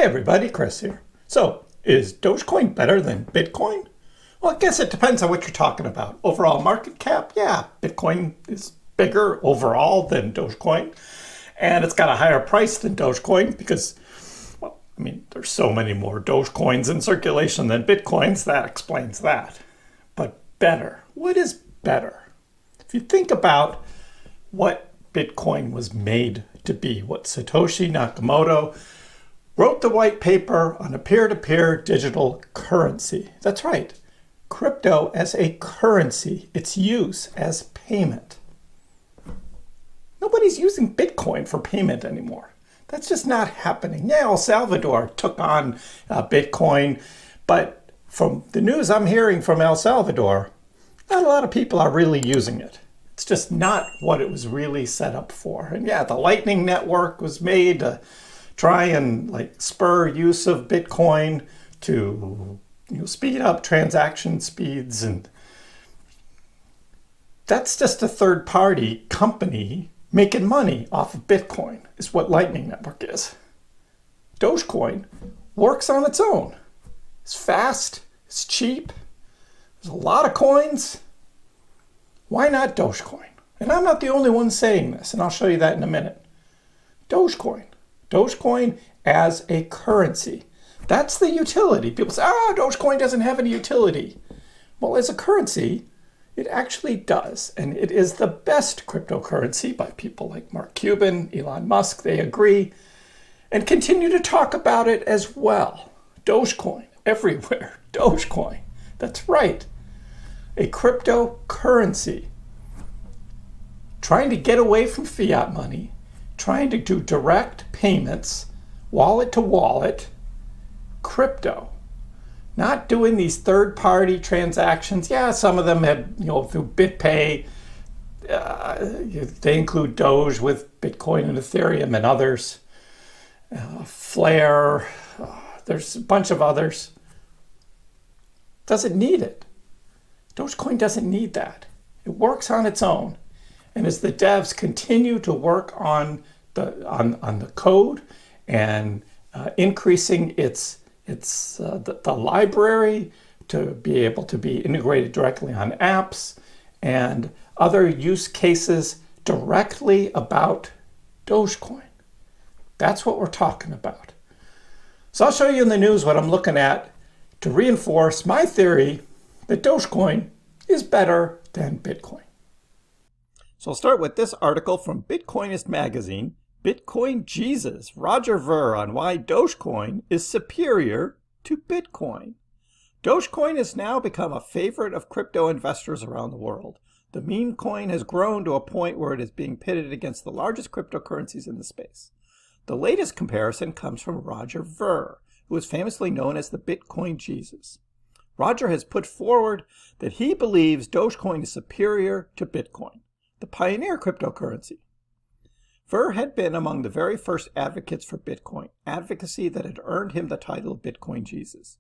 Hey everybody, Chris here. So, is Dogecoin better than Bitcoin? Well, I guess it depends on what you're talking about. Overall market cap, yeah, Bitcoin is bigger overall than Dogecoin. And it's got a higher price than Dogecoin because, well, I mean, there's so many more Dogecoins in circulation than Bitcoins. That explains that. But better. What is better? If you think about what Bitcoin was made to be, what Satoshi Nakamoto wrote the white paper on a peer-to-peer digital currency. That's right, crypto as a currency, its use as payment. Nobody's using Bitcoin for payment anymore. That's just not happening. Yeah, El Salvador took on Bitcoin, but from the news I'm hearing from El Salvador, not a lot of people are really using it. It's just not what it was really set up for. And yeah, the Lightning Network was made to try and spur use of Bitcoin to speed up transaction speeds, and that's just a third-party company making money off of Bitcoin is what Lightning Network is. Dogecoin works on its own. It's fast, it's cheap, there's a lot of coins. Why not Dogecoin? And I'm not the only one saying this, and I'll show you that in a minute. Dogecoin. Dogecoin as a currency. That's the utility. People say, Dogecoin doesn't have any utility. Well, as a currency, it actually does. And it is the best cryptocurrency by people like Mark Cuban, Elon Musk. They agree and continue to talk about it as well. Dogecoin, everywhere. Dogecoin. That's right. A cryptocurrency. Trying to get away from fiat money, trying to do direct payments, wallet to wallet, crypto. Not doing these third-party transactions. Yeah, some of them have, through BitPay. They include Doge with Bitcoin and Ethereum and others. Flare. There's a bunch of others. Doesn't need it. Dogecoin doesn't need that. It works on its own. And as the devs continue to work on the code and increasing the library to be able to be integrated directly on apps and other use cases directly about Dogecoin. That's what we're talking about. So I'll show you in the news what I'm looking at to reinforce my theory that Dogecoin is better than Bitcoin. So I'll start with this article from Bitcoinist magazine, Bitcoin Jesus, Roger Ver, on why Dogecoin is superior to Bitcoin. Dogecoin has now become a favorite of crypto investors around the world. The meme coin has grown to a point where it is being pitted against the largest cryptocurrencies in the space. The latest comparison comes from Roger Ver, who is famously known as the Bitcoin Jesus. Roger has put forward that he believes Dogecoin is superior to Bitcoin, the pioneer cryptocurrency. Ver had been among the very first advocates for Bitcoin, advocacy that had earned him the title of Bitcoin Jesus.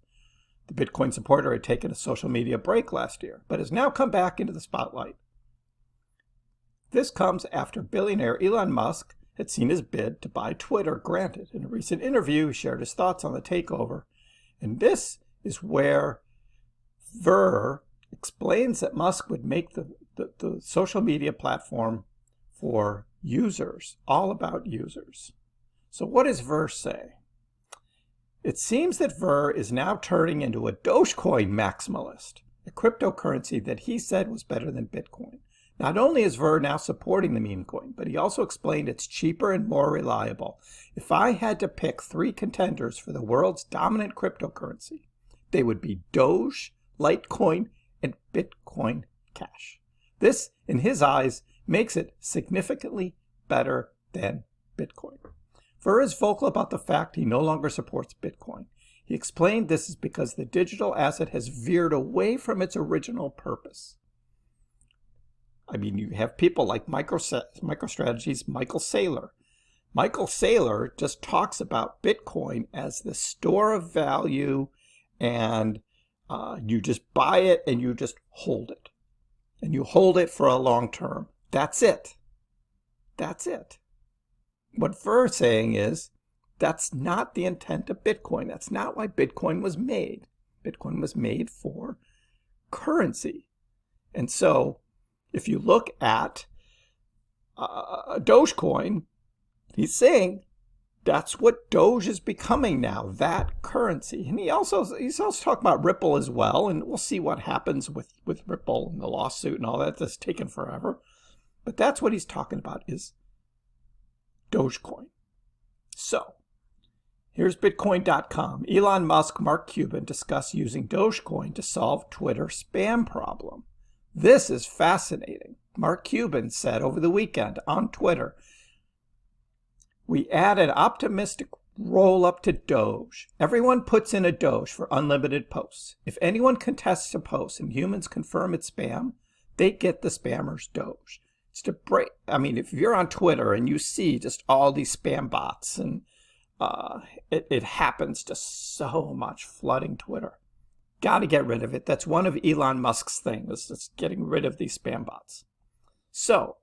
The Bitcoin supporter had taken a social media break last year, but has now come back into the spotlight. This comes after billionaire Elon Musk had seen his bid to buy Twitter granted. In a recent interview, he shared his thoughts on the takeover. And this is where Ver explains that Musk would make the social media platform for users, all about users. So what does Ver say? It seems that Ver is now turning into a Dogecoin maximalist, a cryptocurrency that he said was better than Bitcoin. Not only is Ver now supporting the meme coin, but he also explained it's cheaper and more reliable. If I had to pick 3 contenders for the world's dominant cryptocurrency, they would be Doge, Litecoin, and Bitcoin Cash. This, in his eyes, makes it significantly better than Bitcoin. Ver is vocal about the fact he no longer supports Bitcoin. He explained this is because the digital asset has veered away from its original purpose. I mean, you have people like MicroStrategy's Michael Saylor. Michael Saylor just talks about Bitcoin as the store of value, and you just buy it and you just hold it. And you hold it for a long term. That's it. That's it. What Ver's saying is That's not the intent of Bitcoin. That's not why Bitcoin was made. Bitcoin was made for currency. And so if you look at Dogecoin, he's saying that's what Doge is becoming now, that currency. And he's also talking about Ripple as well, and we'll see what happens with Ripple and the lawsuit and all that. That's taken forever. But that's what he's talking about, is Dogecoin. So here's Bitcoin.com. Elon Musk, Mark Cuban discuss using Dogecoin to solve Twitter spam problem. This is fascinating. Mark Cuban said over the weekend on Twitter, "We added optimistic roll-up to Doge. Everyone puts in a Doge for unlimited posts. If anyone contests a post and humans confirm it's spam, they get the spammer's Doge." It's to break. I mean, if you're on Twitter and you see just all these spam bots, and it happens just so much, flooding Twitter. Got to get rid of it. That's one of Elon Musk's things, is getting rid of these spam bots. So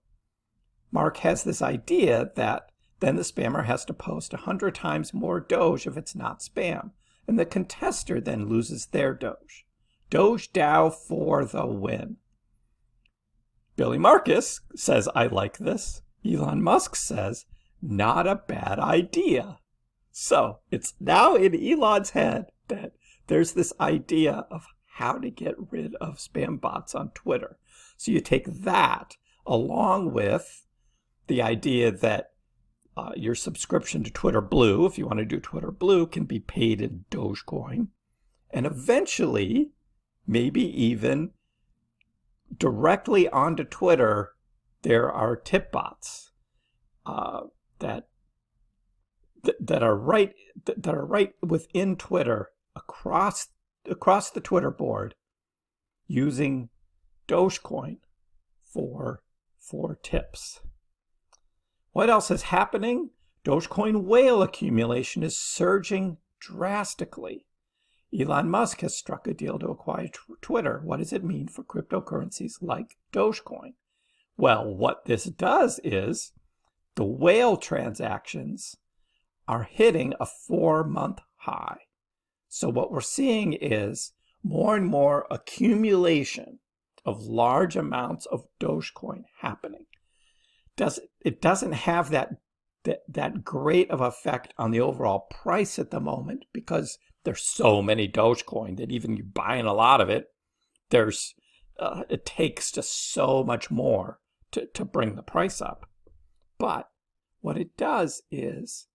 Mark has this idea that then the spammer has to post 100 times more Doge if it's not spam. And the contester then loses their Doge. Doge DAO for the win. Billy Marcus says, "I like this." Elon Musk says, "Not a bad idea." So it's now in Elon's head that there's this idea of how to get rid of spam bots on Twitter. So you take that along with the idea that your subscription to Twitter Blue, if you want to do Twitter Blue, can be paid in Dogecoin. And eventually, maybe even directly onto Twitter, there are tip bots that are right within Twitter, across the Twitter board, using Dogecoin for tips. What else is happening? Dogecoin whale accumulation is surging drastically. Elon Musk has struck a deal to acquire Twitter. What does it mean for cryptocurrencies like Dogecoin? Well, what this does is the whale transactions are hitting a 4-month high. So what we're seeing is more and more accumulation of large amounts of Dogecoin happening. It doesn't have that great of effect on the overall price at the moment, because there's so many Dogecoin that even you buying a lot of it, it takes just so much more to bring the price up. But what it does is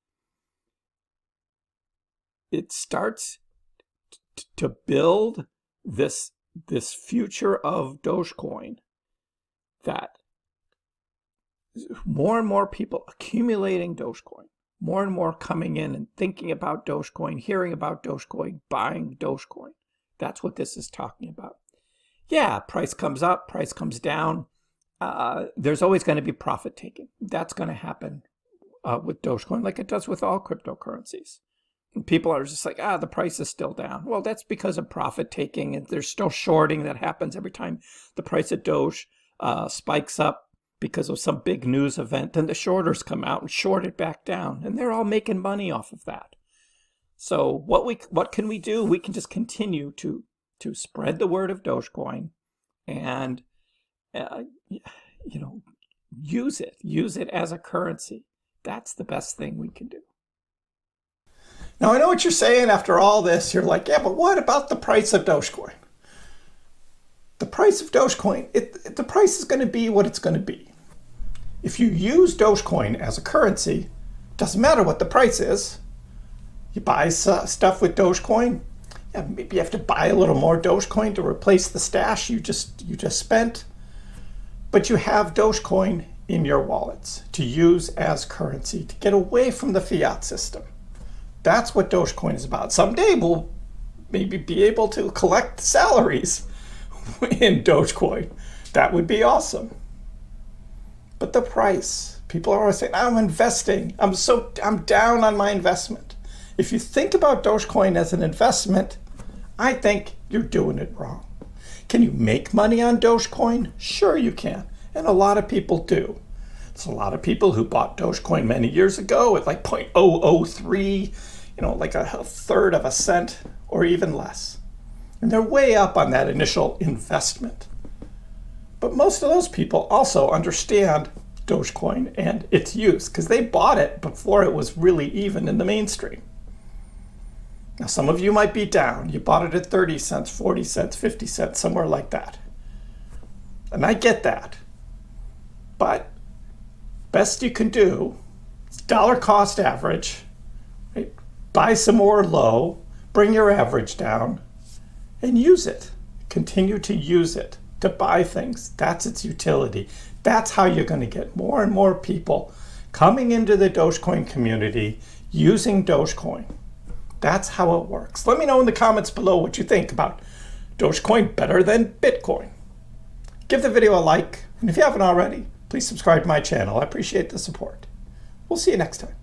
it starts to build this future of Dogecoin, that more and more people accumulating Dogecoin, more and more coming in and thinking about Dogecoin, hearing about Dogecoin, buying Dogecoin. That's what this is talking about. Yeah, price comes up, price comes down. There's always going to be profit taking. That's going to happen with Dogecoin, like it does with all cryptocurrencies. And people are just like, the price is still down. Well, that's because of profit taking, and there's still shorting that happens every time the price of Doge spikes up because of some big news event. Then the shorters come out and short it back down, and they're all making money off of that. So what can we do? We can just continue to spread the word of Dogecoin, and use it as a currency. That's the best thing we can do. Now, I know what you're saying after all this. You're like, yeah, but what about the price of Dogecoin? The price of Dogecoin, the price is going to be what it's going to be. If you use Dogecoin as a currency, doesn't matter what the price is. You buy stuff with Dogecoin, yeah, maybe you have to buy a little more Dogecoin to replace the stash you just spent. But you have Dogecoin in your wallets to use as currency, to get away from the fiat system. That's what Dogecoin is about. Someday we'll maybe be able to collect salaries in Dogecoin. That would be awesome. But the price, people are always saying, I'm investing. I'm down on my investment. If you think about Dogecoin as an investment, I think you're doing it wrong. Can you make money on Dogecoin? Sure you can. And a lot of people do. There's a lot of people who bought Dogecoin many years ago at like 0.003, like a third of a cent or even less. And they're way up on that initial investment. But most of those people also understand Dogecoin and its use because they bought it before it was really even in the mainstream. Now, some of you might be down. You bought it at 30 cents, 40 cents, 50 cents, somewhere like that. And I get that. But best you can do is dollar cost average, right? Buy some more low, bring your average down, and use it. Continue to use it to buy things. That's its utility. That's how you're going to get more and more people coming into the Dogecoin community using Dogecoin. That's how it works. Let me know in the comments below what you think about Dogecoin better than Bitcoin. Give the video a like, and if you haven't already, please subscribe to my channel. I appreciate the support. We'll see you next time.